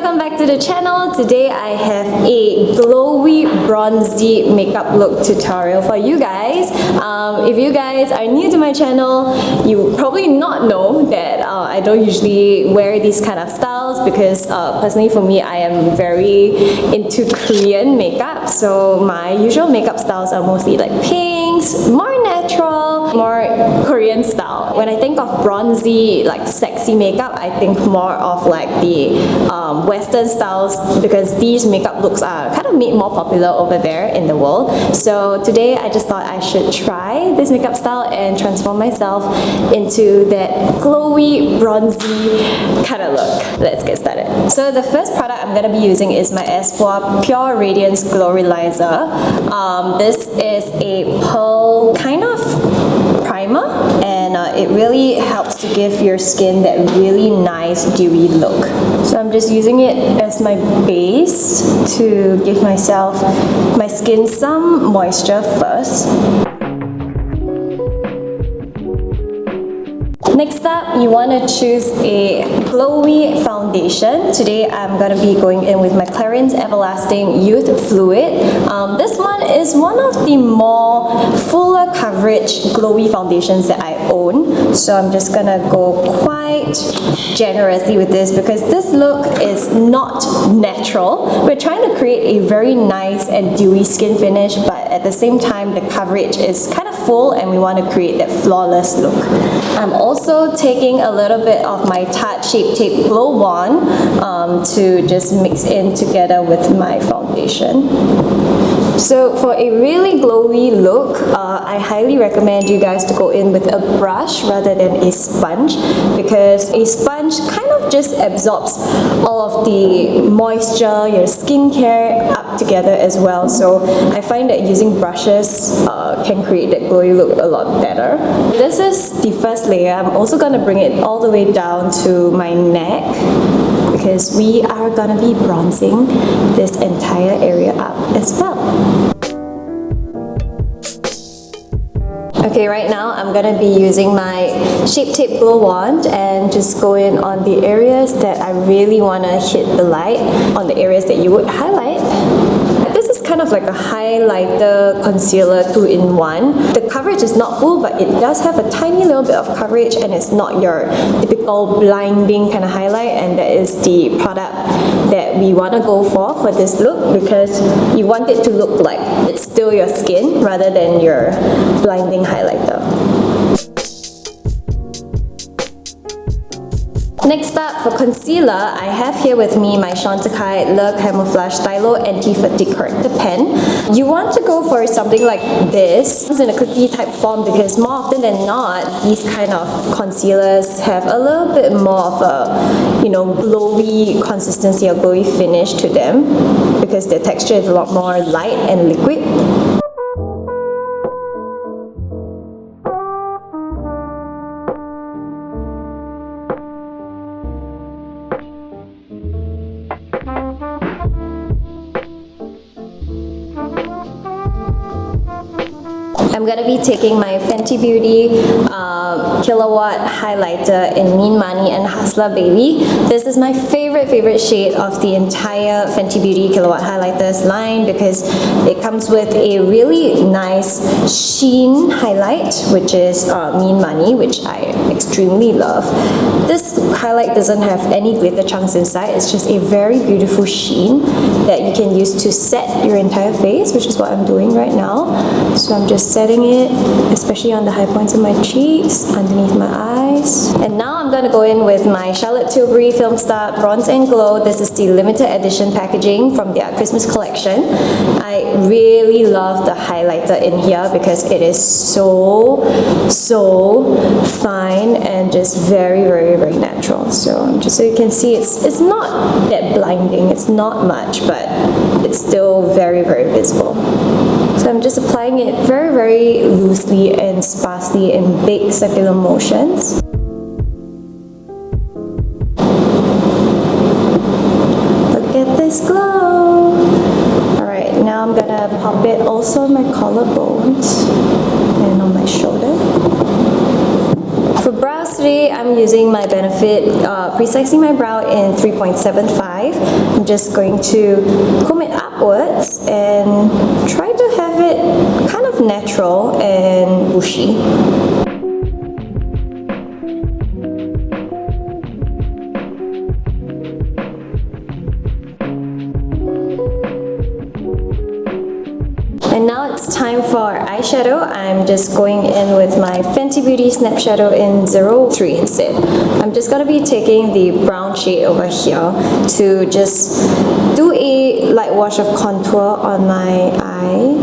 welcome back to the channel. Today I have a glowy bronzy makeup look tutorial for you guys. If you guys are new to my channel, you will probably not know that I don't usually wear these kind of styles because personally for me, I am very into Korean makeup. So my usual makeup styles are mostly like pinks, more natural, more Korean style. When I think of bronzy, like sexy makeup, I think more of like the Western styles because these makeup looks are kind of made more popular over there in the world. So today I just thought I should try this makeup style and transform myself into that glowy, bronzy kind of look. Let's get started. So the first product I'm going to be using is my Espoir Pure Radiance Glowrizer. This is a pearl kind of primer, and it really helps to give your skin that really nice dewy look. So I'm just using it as my base to give my skin some moisture first. Next up, you want to choose a glowy foundation. Today I'm going to be going in with my Clarins Everlasting Youth Fluid. This one is one of the more fuller coverage glowy foundations that I own. So I'm just going to go quite generously with this because this look is not natural. We're trying to create a very nice and dewy skin finish, but at the same time the coverage is kind of full and we want to create that flawless look. I'm also taking a little bit of my Tarte Shape Tape Glow Wand to just mix in together with my foundation. So for a really glowy look, I highly recommend you guys to go in with a brush rather than a sponge because a sponge kind of just absorbs all of the moisture, your skincare up together as well. So I find that using brushes can create that glowy look a lot better. This is the first layer. I'm also going to bring it all the way down to my neck because we are going to be bronzing this entire area up as well. Okay, right now I'm going to be using my Shape Tape Glow Wand and just go in on the areas that I really want to hit the light, on the areas that you would highlight. This is kind of like a highlighter concealer 2-in-1. The coverage is not full, but it does have a tiny little bit of coverage and it's not your typical blinding kind of highlight, and that is the product that we want to go for this look because you want it to look like it's still your skin rather than your blinding highlighter. Next up, for concealer, I have here with me my Chantecaille Le Camouflage Stylo Anti-Fatigue Corrector Pen. You want to go for something like this. It's in a cookie type form because more often than not, these kind of concealers have a little bit more of a, glowy consistency or glowy finish to them because their texture is a lot more light and liquid. I'm going to be taking my Fenty Beauty Killawatt highlighter in Mean Money and Hustler Baby. This is my favorite shade of the entire Fenty Beauty Killawatt highlighters line because it comes with a really nice sheen highlight, which is Mean Money, which I extremely love. This highlight doesn't have any glitter chunks inside. It's just a very beautiful sheen that you can use to set your entire face, which is what I'm doing right now. So I'm just setting it, especially on the high points of my cheeks, underneath my eyes. And now I'm going to go in with my Charlotte Tilbury Filmstar Bronze and Glow. This is the limited edition packaging from their Christmas collection. I really love the highlighter in here because it is so fine and just very natural. So just so you can see, it's not that blinding, it's not much, but it's still very visible. So I'm just applying it very loosely and sparsely in big circular motions. Look at this glow! Alright, now I'm gonna pop it also on my collarbones and on my shoulder. For brows today I'm using my Benefit Precising My Brow in 3.75. I'm just going to comb it upwards and try to have it kind of natural and bushy. And now it's time for eyeshadow. I'm just going in with my Fenty Beauty Snap Shadow in 03 instead. I'm just going to be taking the brown shade over here to just do a light wash of contour on my eye.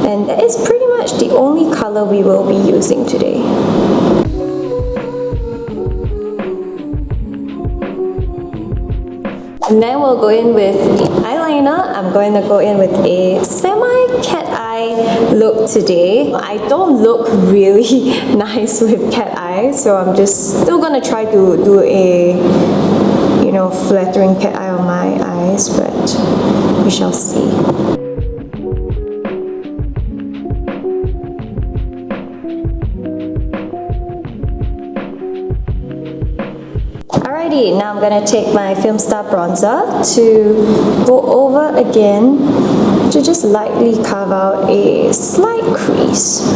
And that is pretty much the only color we will be using today. And then we'll go in with the eyeliner. I'm going to go in with a semi-cat eye look today. I don't look really nice with cat eye, so I'm just still going to try to do a, you know, flattering cat eye on my eyes, but we shall see. Alrighty, now I'm going to take my Filmstar bronzer to go over again to just lightly carve out a slight crease.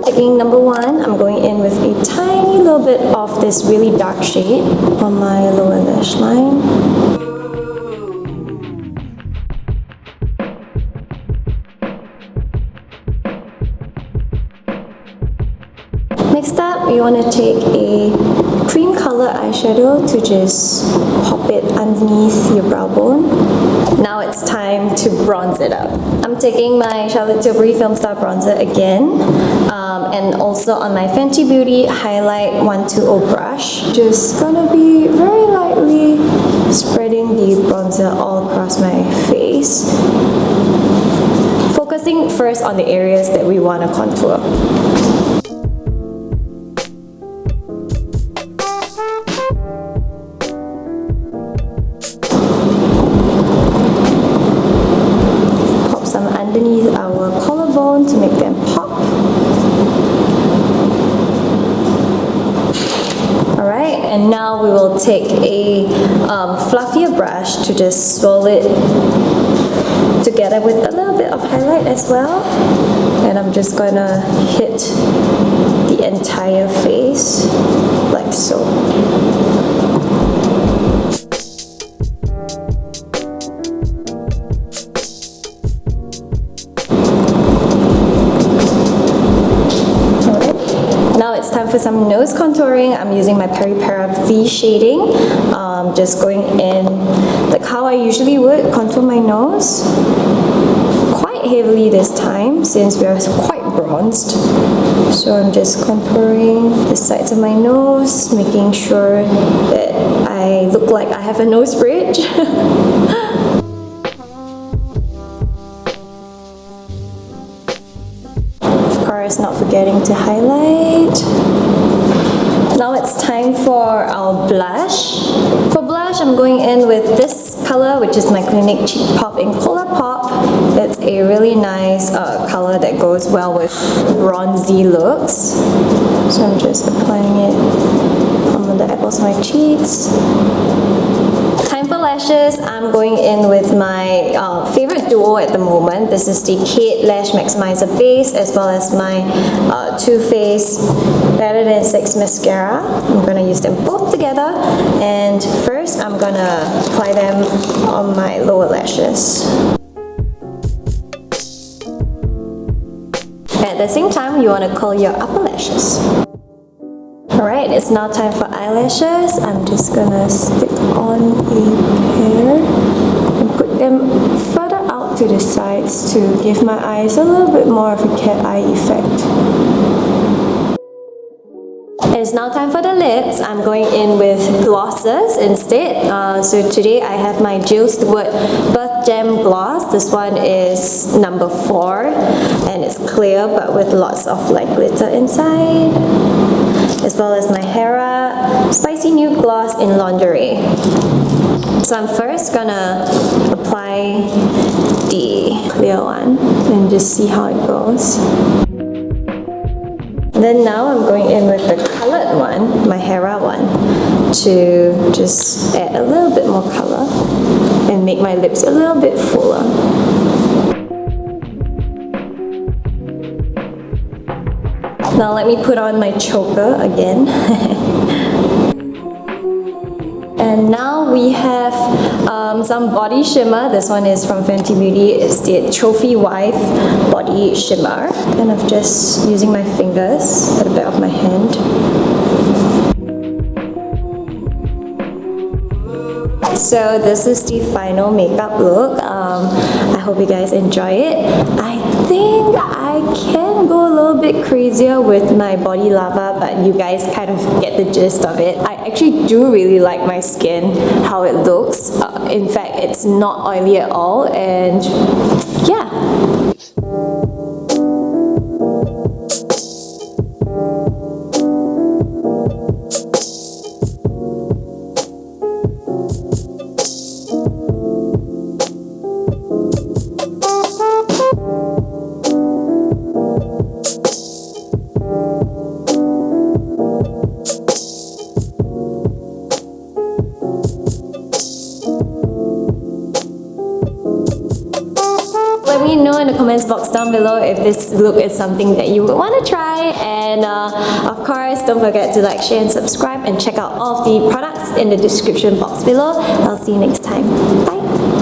Taking number 1, I'm going in with a tiny little bit of this really dark shade on my lower lash line. Next up, we want to take a cream color eyeshadow to just pop it underneath your brow bone. Now it's time to bronze it up. I'm taking my Tilbury Filmstar bronzer again, and also on my Fenty Beauty Highlight 120 brush. Just gonna be very lightly spreading the bronzer all across my face. Focusing first on the areas that we want to contour. Underneath our collarbone to make them pop. Alright, and now we will take a fluffier brush to just swirl it together with a little bit of highlight as well. And I'm just gonna hit the entire face like so. It's time for some nose contouring. I'm using my Peri Para V shading. Just going in like how I usually would contour my nose. Quite heavily this time since we are quite bronzed. So I'm just contouring the sides of my nose, making sure that I look like I have a nose bridge. Not forgetting to highlight. Now it's time for our blush. For blush, I'm going in with this color, which is my Clinique Cheek Pop in Cola Pop. It's a really nice color that goes well with bronzy looks. So I'm just applying it on the apples of my cheeks. Time for lashes, I'm going in with my favorite duo at the moment. This is the Kate Lash Maximizer Base as well as my Too Faced Better Than Sex Mascara. I'm going to use them both together, and first I'm going to apply them on my lower lashes. At the same time, you want to curl your upper lashes. Alright, it's now time for eyelashes. I'm just gonna stick on a pair and put them further out to the sides to give my eyes a little bit more of a cat eye effect. It's now time for the lips. I'm going in with glosses instead. So today I have my Jill Stewart Birth Gem Gloss. This one is number 4 and it's clear but with lots of like glitter inside. As well as my Hera Spicy Nude Gloss in Lingerie. So I'm first gonna apply the clear one and just see how it goes. Then now I'm going in with the coloured one, my Hera one, to just add a little bit more colour and make my lips a little bit fuller. Now let me put on my choker again. And now we have some body shimmer. This one is from Fenty Beauty. It's the Trophy Wife Body Shimmer. Kind of just using my fingers at the back of my hand. So this is the final makeup look. I hope you guys enjoy it. I think I can go a little bit crazier with my body lava, but you guys kind of get the gist of it. I actually do really like my skin, how it looks. In fact, it's not oily at all, and yeah. Let me know in the comments box down below if this look is something that you would want to try, and of course don't forget to like, share and subscribe, and check out all of the products in the description box below. I'll see you next time. Bye!